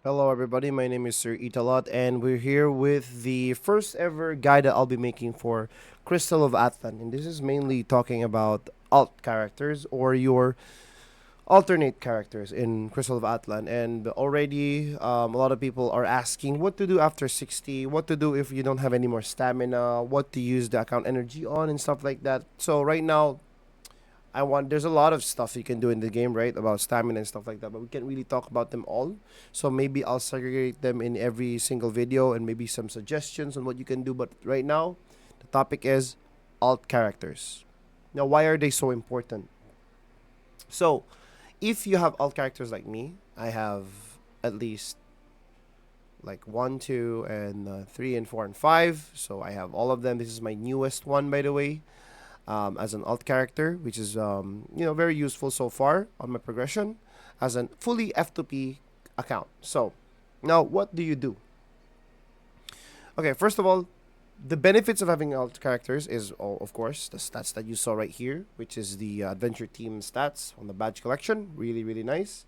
Hello, everybody. My name is Sir Italot, and we're here with the first ever guide that I'll be making for Crystal of Atlan. And this is mainly talking about alt characters or your alternate characters in Crystal of Atlan. And already, a lot of people are asking what to do after 60, what to do if you don't have any more stamina, what to use the account energy on, and stuff like that. So, right now, there's a lot of stuff you can do in the game, right? About stamina and stuff like that, but we can't really talk about them all. So maybe I'll segregate them in every single video and maybe some suggestions on what you can do. But right now, the topic is alt characters. Now, why are they so important? So, if you have alt characters like me, I have at least like 1, 2, and 3, and 4, and 5. So I have all of them. This is my newest one, by the way, as an alt character, which is very useful so far on my progression as a fully F2P account. So now, what do you do? Okay, first of all, the benefits of having alt characters is, of course, the stats that you saw right here, which is the adventure team stats on the badge collection. Really, really nice.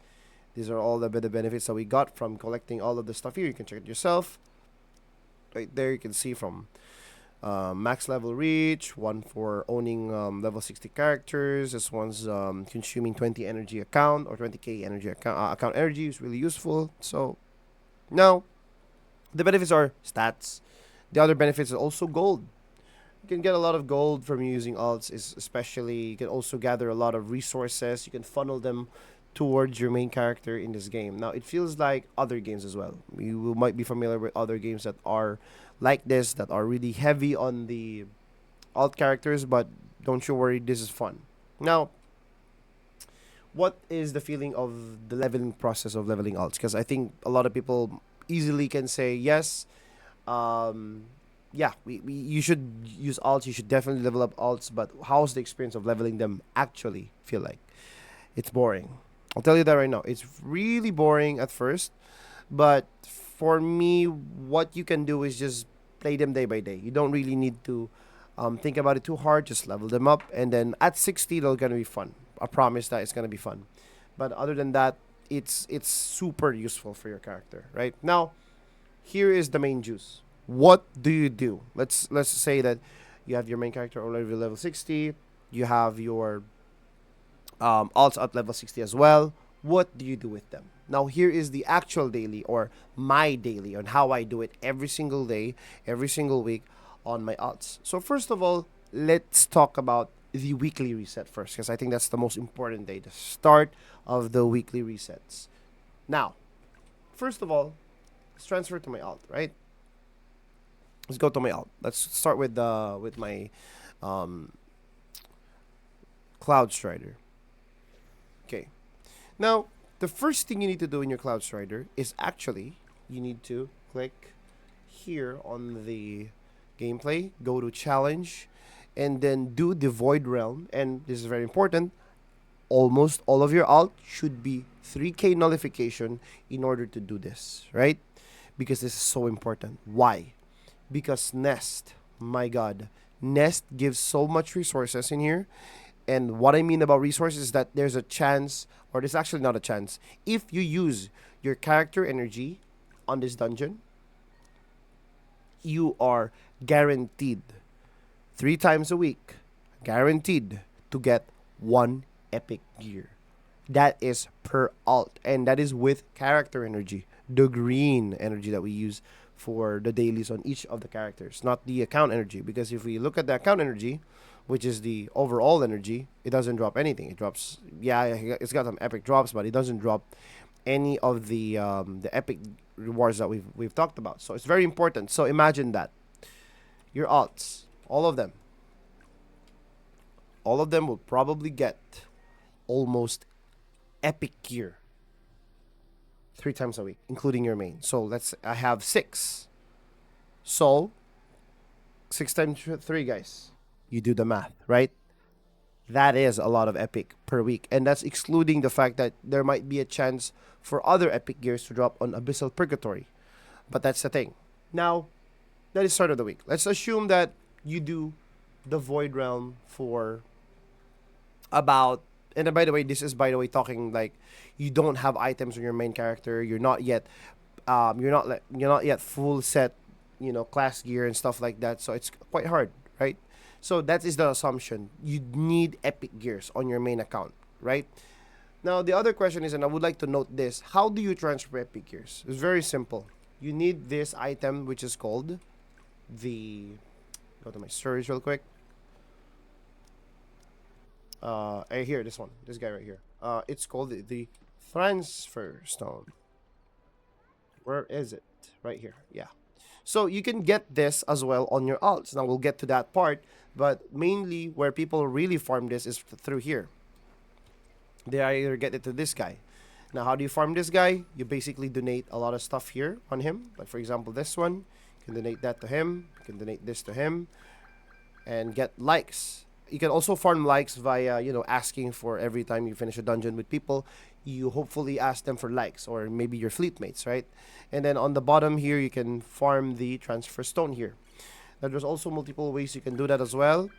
These are all the better benefits that we got from collecting all of the stuff here. You can check it yourself. Right there, you can see from max level reach, one for owning level 60 characters. This one's consuming 20 energy account or 20k energy account energy is really useful. So now the benefits are stats. The other benefits are also gold. You can get a lot of gold from using alts, is especially you can also gather a lot of resources. You can funnel them towards your main character in this game. Now it feels like other games as well. You might be familiar with other games that are like this, that are really heavy on the alt characters, but don't you worry, this is fun. Now, what is the feeling of the leveling process of leveling alts? Because I think a lot of people easily can say yes. Um, yeah, you should use alts. You should definitely level up alts. But how's the experience of leveling them actually feel like? It's boring. I'll tell you that right now. It's really boring at first, but for me, what you can do is just play them day by day. You don't really need to think about it too hard. Just level them up, and then at 60, they're gonna be fun. I promise that it's gonna be fun. But other than that, it's super useful for your character. Right now, here is the main juice. What do you do? Let's say that you have your main character already level 60. You have your alts at level 60 as well. What do you do with them? Now, here is the actual daily or my daily on how I do it every single day, every single week on my alts. So, first of all, let's talk about the weekly reset first because I think that's the most important day, the start of the weekly resets. Now, first of all, let's transfer to my alt, right? Let's go to my alt. Let's start with my um, Cloud Strider. Okay. Now, the first thing you need to do in your Cloud Strider is actually you need to click here on the gameplay, go to challenge, and then do the Void Realm. And this is very important. Almost all of your alt should be 3k nullification in order to do this, right? Because this is so important. Why? Because Nest, my god, Nest gives so much resources in here. And what I mean about resources is that there's a chance, or there's actually not a chance, if you use your character energy on this dungeon, you are guaranteed 3 times a week, guaranteed to get one epic gear. That is per alt, and that is with character energy, the green energy that we use for the dailies on each of the characters, not the account energy. Because if we look at the account energy, which is the overall energy, it doesn't drop anything. It drops, yeah, it's got some epic drops, but it doesn't drop any of the epic rewards that we've talked about. So it's very important. So imagine that your alts, all of them will probably get almost epic gear 3 times a week, including your main. So I have 6. So 6 times 3, guys. You do the math, right? That is a lot of epic per week, and that's excluding the fact that there might be a chance for other epic gears to drop on Abyssal Purgatory. But that's the thing. Now, that is start of the week. Let's assume that you do the Void Realm for about, and by the way, this is by the way talking like you don't have items on your main character, you're not yet you're not yet full set, class gear and stuff like that. So it's quite hard, right? So that is the assumption. You need epic gears on your main account, right? Now the other question is, and I would like to note this: how do you transfer epic gears? It's very simple. You need this item, which is called the. Go to my storage real quick. Here, this guy right here. It's called the transfer stone. Where is it? Right here. Yeah. So you can get this as well on your alts. Now we'll get to that part, but mainly where people really farm this is through here. They either get it to this guy. Now, how do you farm this guy? You basically donate a lot of stuff here on him. Like for example, this one. You can donate that to him. You can donate this to him, and get likes. You can also farm likes via, asking for every time you finish a dungeon with people, you hopefully ask them for likes, or maybe your fleet mates, right? And then on the bottom here, you can farm the transfer stone here. Now, there's also multiple ways you can do that as well.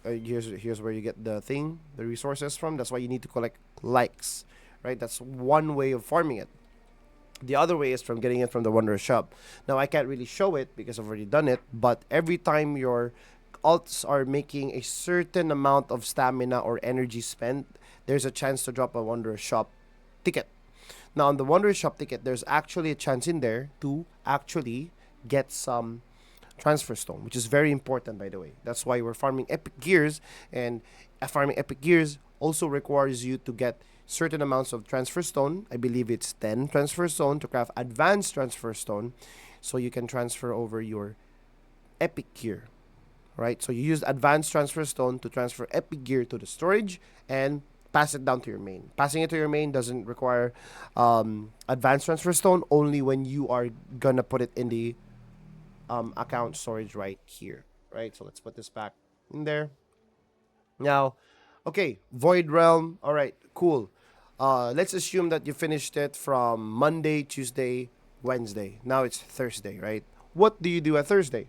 Here's where you get the resources from. That's why you need to collect likes, right? That's one way of farming it. The other way is from getting it from the Wanderer shop. Now, I can't really show it because I've already done it, but every time your alts are making a certain amount of stamina or energy spent, there's a chance to drop a Wanderer shop ticket. Now, on the Wanderer shop ticket, there's actually a chance in there to actually get some transfer stone, which is very important, by the way. That's why we're farming epic gears, and farming epic gears also requires you to get certain amounts of transfer stone. I believe it's 10 transfer stone to craft advanced transfer stone, so you can transfer over your epic gear, right? So you use advanced transfer stone to transfer epic gear to the storage and pass it down to your main. Passing it to your main doesn't require advanced transfer stone, only when you are gonna put it in the account storage right here, right? So let's put this back in there. Now, okay, Void Realm. All right, cool. Let's assume that you finished it from Monday, Tuesday, Wednesday. Now it's Thursday, right? What do you do at Thursday?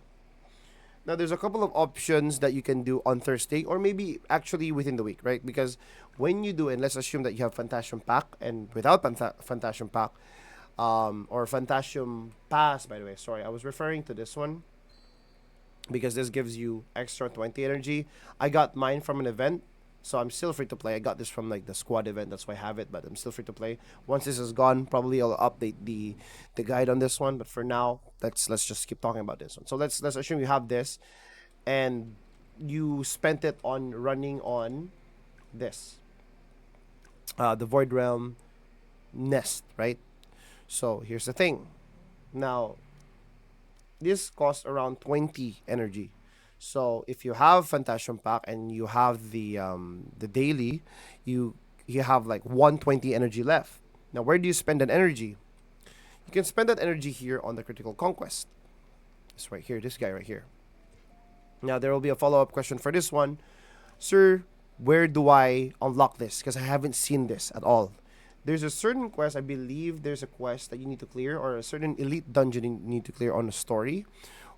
Now, there's a couple of options that you can do on Thursday, or maybe actually within the week, right? Because when you do, and let's assume that you have Phantasm Pack, and without Phantasm Pack, or Phantasm Pass, by the way, sorry, I was referring to this one because this gives you extra 20 energy. I got mine from an event, so I'm still free to play. I got this from like the squad event, that's why I have it, but I'm still free to play. Once this is gone, probably I'll update the guide on this one. But for now, let's just keep talking about this one. So let's assume you have this, and you spent it on running on this, the Void Realm nest, right? So here's the thing. Now, this costs around 20 energy. So if you have Phantasm Pack and you have the daily, you have like 120 energy left. Now, where do you spend that energy? You can spend that energy here on the Critical Conquest. It's right here, this guy right here. Now, there will be a follow-up question for this one. Sir, where do I unlock this? Because I haven't seen this at all. There's a certain quest, I believe there's a quest that you need to clear, or a certain elite dungeon you need to clear on a story,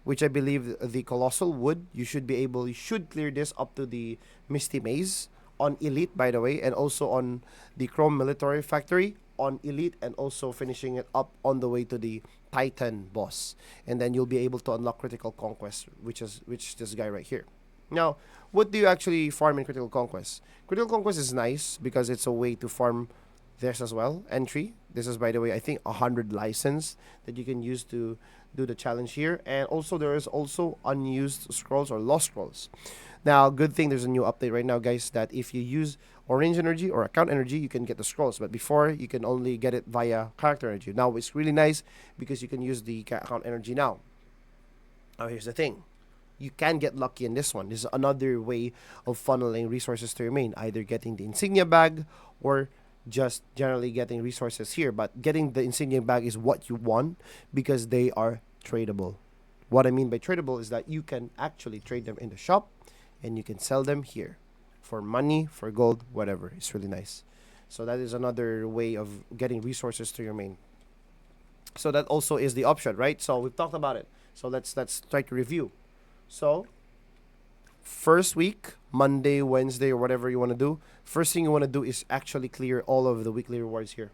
which I believe the Colossal Wood, you should clear this up to the Misty Maze on Elite, by the way, and also on the Chrome Military Factory on Elite, and also finishing it up on the way to the Titan boss. And then you'll be able to unlock Critical Conquest, which this guy right here. Now, what do you actually farm in Critical Conquest? Critical Conquest is nice because it's a way to farm this as well. Entry. This is, by the way, I think 100 license that you can use to do the challenge here. And also there is also unused scrolls or lost scrolls. Now, good thing there's a new update right now, guys, that if you use orange energy or account energy, you can get the scrolls. But before, you can only get it via character energy. Now, it's really nice because you can use the account energy now. Now, here's the thing. You can get lucky in this one. This is another way of funneling resources to your main. Either getting the insignia bag or just generally getting resources here. But getting the insignia bag is what you want because they are tradable. What I mean by tradable is that you can actually trade them in the shop and you can sell them here for money, for gold, whatever. It's really nice. So that is another way of getting resources to your main. So that also is the option, right? So we've talked about it. So let's try to review. So first week, Monday, Wednesday, or whatever you want to do, first thing you want to do is actually clear all of the weekly rewards here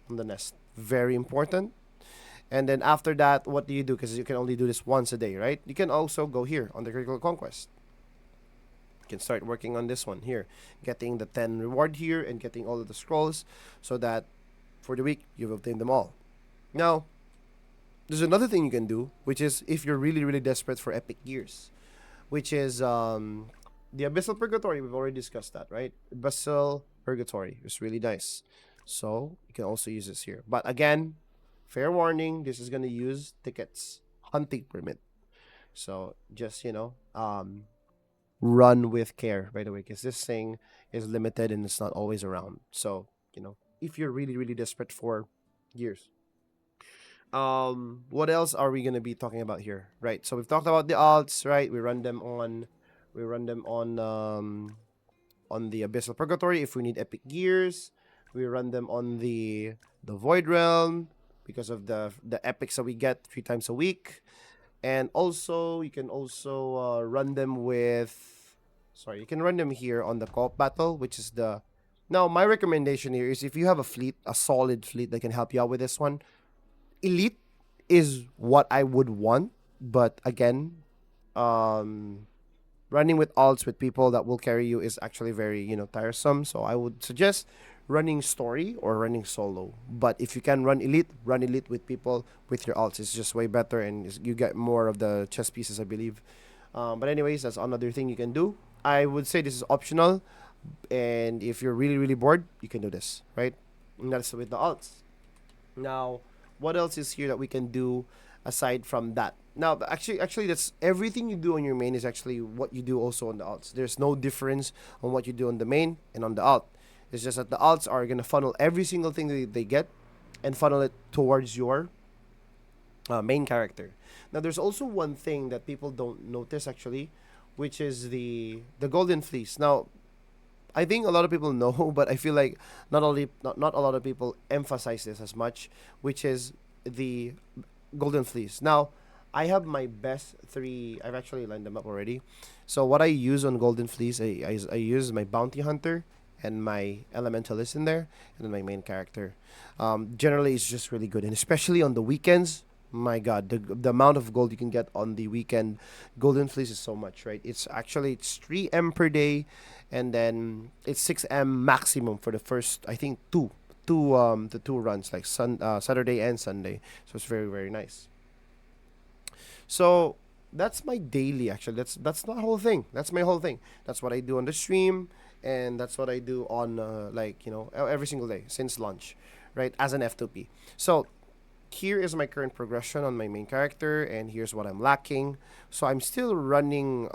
on the nest. Very important. And then after that, what do you do? Because you can only do this once a day, right? You can also go here on the critical conquest. You can start working on this one here, getting the 10 reward here and getting all of the scrolls, so that for the week you've obtained them all. Now, there's another thing you can do, which is if you're really really desperate for epic gears, which is the Abyssal Purgatory. We've already discussed that, right? Abyssal Purgatory is really nice. So you can also use this here. But again, fair warning, this is gonna use tickets, hunting permit. So just, run with care, by the way, because this thing is limited and it's not always around. So, if you're really, really desperate for gears. What else are we gonna be talking about here? Right. So we've talked about the alts, right? We run them on the Abyssal Purgatory if we need epic gears. We run them on the Void Realm because of the epics that we get 3 times a week. And also you can also run them with, sorry, you can run them here on the co-op battle, which is the, now my recommendation here is if you have a fleet, a solid fleet that can help you out with this one, elite is what I would want. But again, running with alts with people that will carry you is actually very, tiresome. So I would suggest running story or running solo. But if you can run elite with people with your alts. It's just way better and you get more of the chess pieces, I believe. But anyways, that's another thing you can do. I would say this is optional. And if you're really, really bored, you can do this, right? And that's with the alts. Now, what else is here that we can do aside from that? Now, actually, that's everything you do on your main is actually what you do also on the alts. There's no difference on what you do on the main and on the alt. It's just that the alts are gonna funnel every single thing that they get, and funnel it towards your main character. Now, there's also one thing that people don't notice actually, which is the golden fleece. Now, I think a lot of people know, but I feel like not a lot of people emphasize this as much, which is the golden fleece. Now, I have my best three. I've actually lined them up already. So what I use on golden fleece, I use my bounty hunter and my elementalist in there, and then my main character. Generally, it's just really good, and especially on the weekends. My God, the amount of gold you can get on the weekend golden fleece is so much, right? It's 3M per day, and then it's 6M maximum for the first, I think, the two runs, like Saturday and Sunday. So it's very very nice. So that's my daily, actually. That's the whole thing. That's my whole thing. That's what I do on the stream, and that's what I do on every single day since launch, right? As an F2P. So here is my current progression on my main character, and here's what I'm lacking. So I'm still running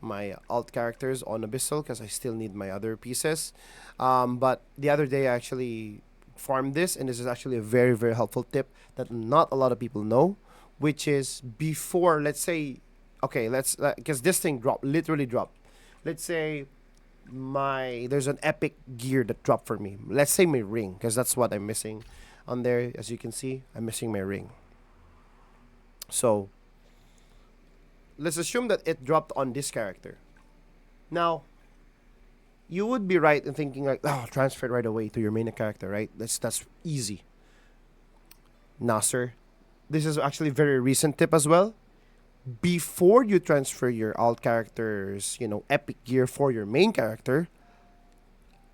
my alt characters on Abyssal because I still need my other pieces. But the other day I actually farmed this, and this is actually a very very helpful tip that not a lot of people know, which is before, let's say, okay, let's because this thing literally dropped. Let's say there's an epic gear that dropped for me. Let's say my ring, because that's what I'm missing on there. As you can see, I'm missing my ring. So let's assume that it dropped on this character. Now, you would be right in thinking like, oh, transfer it right away to your main character, right? That's easy. Nah, sir. This is actually a very recent tip as well. Before you transfer your alt characters, epic gear for your main character,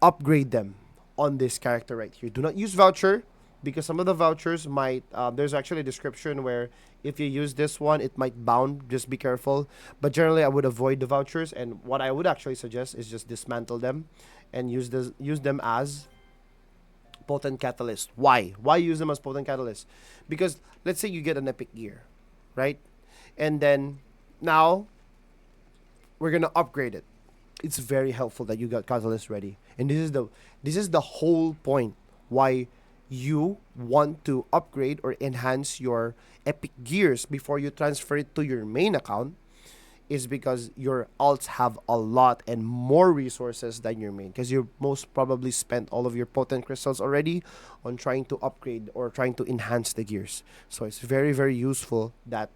upgrade them on this character right here. Do not use voucher, because some of the vouchers might, there's actually a description where if you use this one, it might bound. Just be careful. But generally, I would avoid the vouchers, and what I would actually suggest is just dismantle them and use them as potent catalyst. Why use them as potent catalyst? Because let's say you get an epic gear, right? And then now we're gonna upgrade it. It's very helpful that you got catalyst ready, and this is the whole point why you want to upgrade or enhance your epic gears before you transfer it to your main account, is because your alts have a lot and more resources than your main, because you most probably spent all of your potent crystals already on trying to upgrade or trying to enhance the gears. So it's very very useful that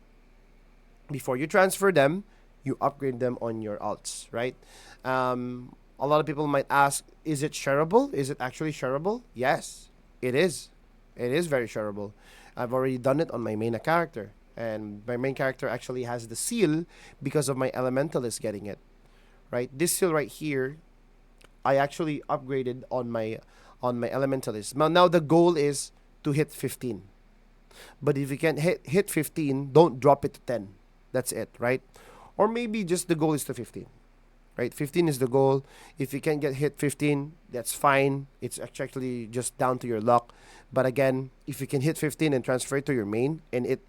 before you transfer them, you upgrade them on your alts, right? A lot of people might ask, is it shareable? Is it actually shareable? Yes, It is. It is very shareable. I've already done it on my main character. And my main character actually has the seal because of my elementalist getting it. Right? This seal right here, I actually upgraded on my elementalist. Now the goal is to hit 15. But if you can't hit 15, don't drop it to 10. That's it, right? Or maybe just the goal is to 15. Right? 15 is the goal. If you can get hit 15, that's fine. It's actually just down to your luck. But again, if you can hit 15 and transfer it to your main, and it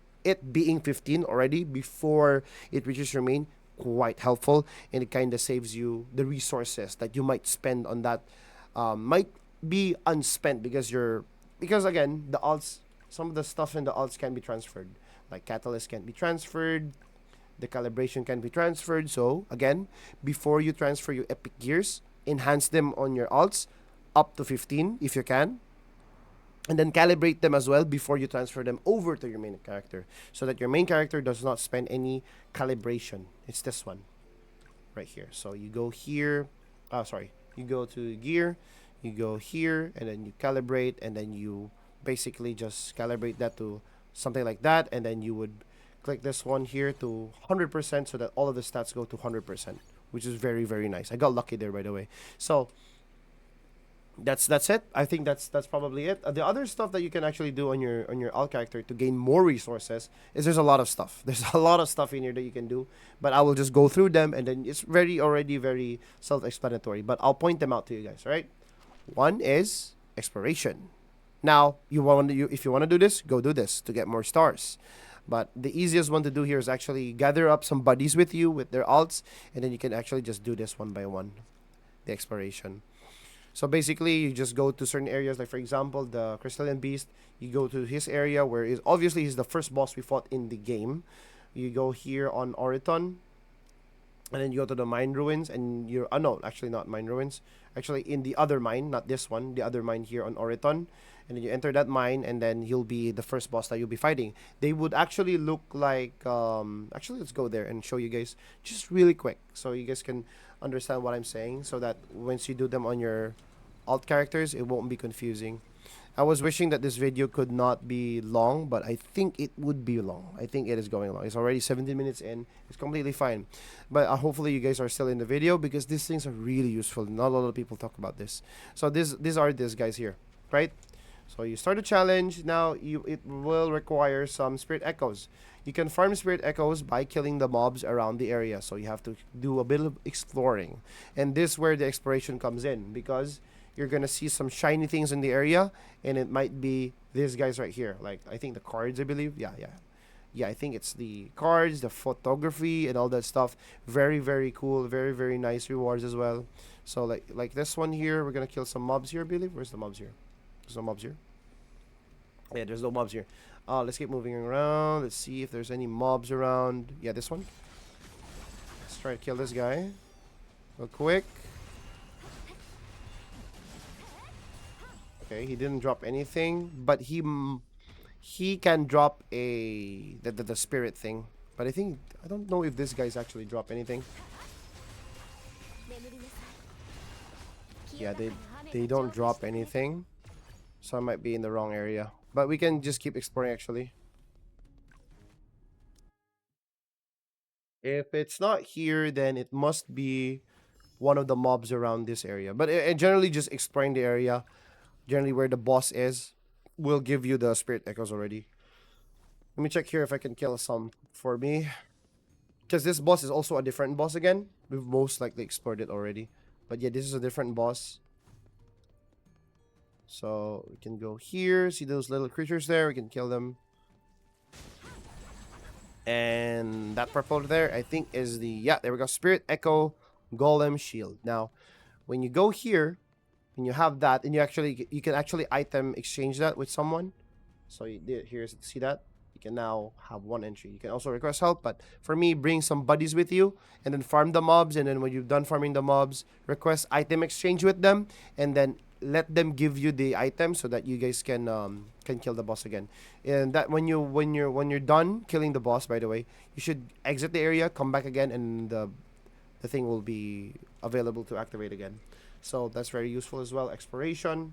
being 15 already before it reaches your main, quite helpful, and it kind of saves you the resources that you might spend on that. Might be unspent because again the alts, some of the stuff in the alts can be transferred, like catalyst can be transferred, the calibration can be transferred. So again, before you transfer your epic gears, enhance them on your alts up to 15 if you can, and then calibrate them as well before you transfer them over to your main character, so that your main character does not spend any calibration. It's this one right here. So you go here, you go to gear, you go here, and then you calibrate, and then you basically just calibrate that to something like that, and then you would click this one here to 100% so that all of the stats go to 100%, which is very, very nice. I got lucky there, by the way. So that's it. I think that's probably it. The other stuff that you can actually do on your alt character to gain more resources is there's a lot of stuff. There's a lot of stuff in here that you can do, but I will just go through them, and then it's already very self-explanatory. But I'll point them out to you guys. Right? One is exploration. Now if you want to do this, go do this to get more stars. But the easiest one to do here is actually gather up some buddies with you with their alts, and then you can actually just do this one by one, the exploration. So basically, you just go to certain areas, like for example, the Crystalline Beast. You go to his area where is obviously he's the first boss we fought in the game. You go here on Oriton, and then you go to the mine ruins, and you're no, actually not mine ruins. Actually, in the other mine, not this one, the other mine here on Oriton, and then you enter that mine, and then he'll be the first boss that you'll be fighting. They would actually look like actually, let's go there and show you guys just really quick, so you guys can understand what I'm saying, so that once you do them on your alt characters, it won't be confusing. I was wishing that this video could not be long, but I think it would be long. I think it is going long. It's already 17 minutes in. It's completely fine. But hopefully you guys are still in the video, because these things are really useful. Not a lot of people talk about this. So these are these guys here, right? So you start a challenge. Now it will require some spirit echoes. You can farm spirit echoes by killing the mobs around the area. So you have to do a bit of exploring. And this is where the exploration comes in, because you're gonna see some shiny things in the area, and it might be these guys right here. Like, I think the cards, I believe. Yeah, I think it's the cards, the photography, and all that stuff. Very, very cool. Very, very nice rewards as well. So like this one here, we're gonna kill some mobs here, I believe. Where's the mobs here? There's no mobs here. Yeah, there's no mobs here. Let's keep moving around. Let's see if there's any mobs around. Yeah, this one. Let's try to kill this guy real quick. Okay, he didn't drop anything, but he can drop the spirit thing. But I don't know if this guy's actually drop anything. Yeah, they don't drop anything, so I might be in the wrong area. But we can just keep exploring actually. If it's not here, then it must be one of the mobs around this area. But generally, just exploring the area, generally where the boss is, will give you the spirit echoes already. Let me check here if I can kill some for me, because this boss is also a different boss again. We've most likely explored it already, but yeah, this is a different boss. So we can go here, see those little creatures there, we can kill them. And that purple there, I think is the, yeah, there we go, Spirit Echo Golem Shield. Now, when you go here, and you have that, and you can actually item exchange that with someone. So here's, see that? You can now have one entry. You can also request help, but for me, bring some buddies with you, and then farm the mobs, and then when you've done farming the mobs, request item exchange with them, and then let them give you the item so that you guys can kill the boss again. And that when you're done killing the boss, by the way, you should exit the area, come back again, and the thing will be available to activate again. So that's very useful as well. Exploration.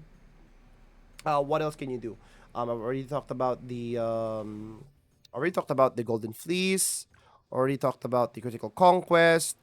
What else can you do? I've already talked about the Golden Fleece. Already talked about the Critical Conquest.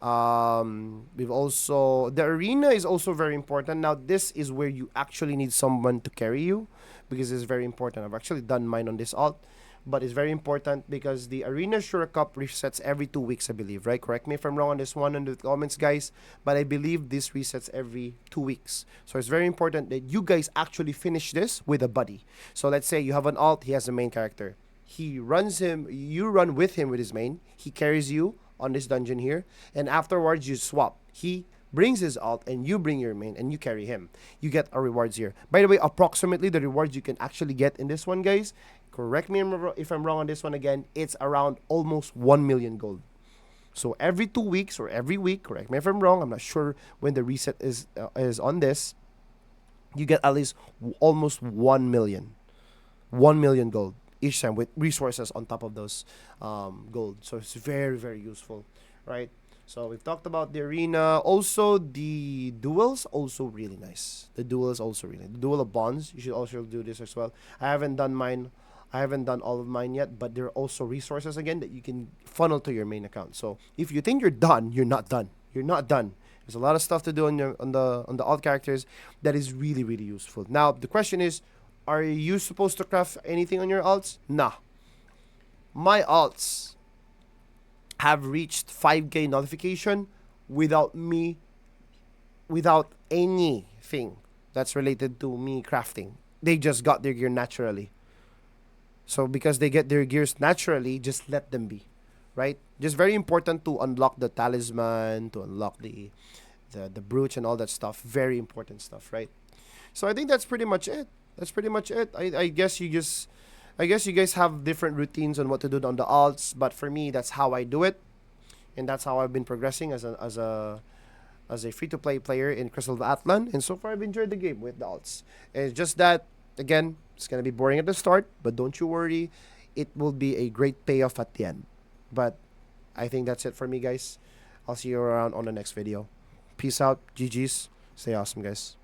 We've also the arena is also very important. Now this is where you actually need someone to carry you, because it's very important. I've actually done mine on this alt, but it's very important because the arena Shura Cup resets every 2 weeks, I believe. Right? Correct me if I'm wrong on this one in the comments, guys. But I believe this resets every 2 weeks. So it's very important that you guys actually finish this with a buddy. So let's say you have an alt. He has a main character. He runs him. You run with him with his main. He carries you on this dungeon here, and afterwards you swap. He brings his alt and you bring your main and you carry him. You get our rewards here. By the way, approximately the rewards you can actually get in this one, guys, correct me if I'm wrong on this one again, it's around almost 1 million gold. So every 2 weeks or every week, correct me if I'm wrong, I'm not sure when the reset is on this, you get at least almost 1 million. 1 million gold each time with resources on top of those gold. So it's very, very useful, right? So we've talked about the arena. Also, the duels, also really nice. The duel is also really the duel of bonds. You should also do this as well. I haven't done mine. I haven't done all of mine yet, but there are also resources again that you can funnel to your main account. So if you think you're done, you're not done. You're not done. There's a lot of stuff to do on the alt characters that is really, really useful. Now the question is, are you supposed to craft anything on your alts? Nah. My alts have reached 5k notification without me, without anything that's related to me crafting. They just got their gear naturally. So because they get their gears naturally, just let them be, right? Just very important to unlock the talisman, to unlock the brooch and all that stuff. Very important stuff, right? So I think that's pretty much it. That's pretty much it. I guess you guys have different routines on what to do on the alts, but for me, that's how I do it, and that's how I've been progressing as a free to play player in Crystal of Atlan. And so far, I've enjoyed the game with the alts. And it's just that, again, it's gonna be boring at the start, but don't you worry, it will be a great payoff at the end. But I think that's it for me, guys. I'll see you around on the next video. Peace out, GG's. Stay awesome, guys.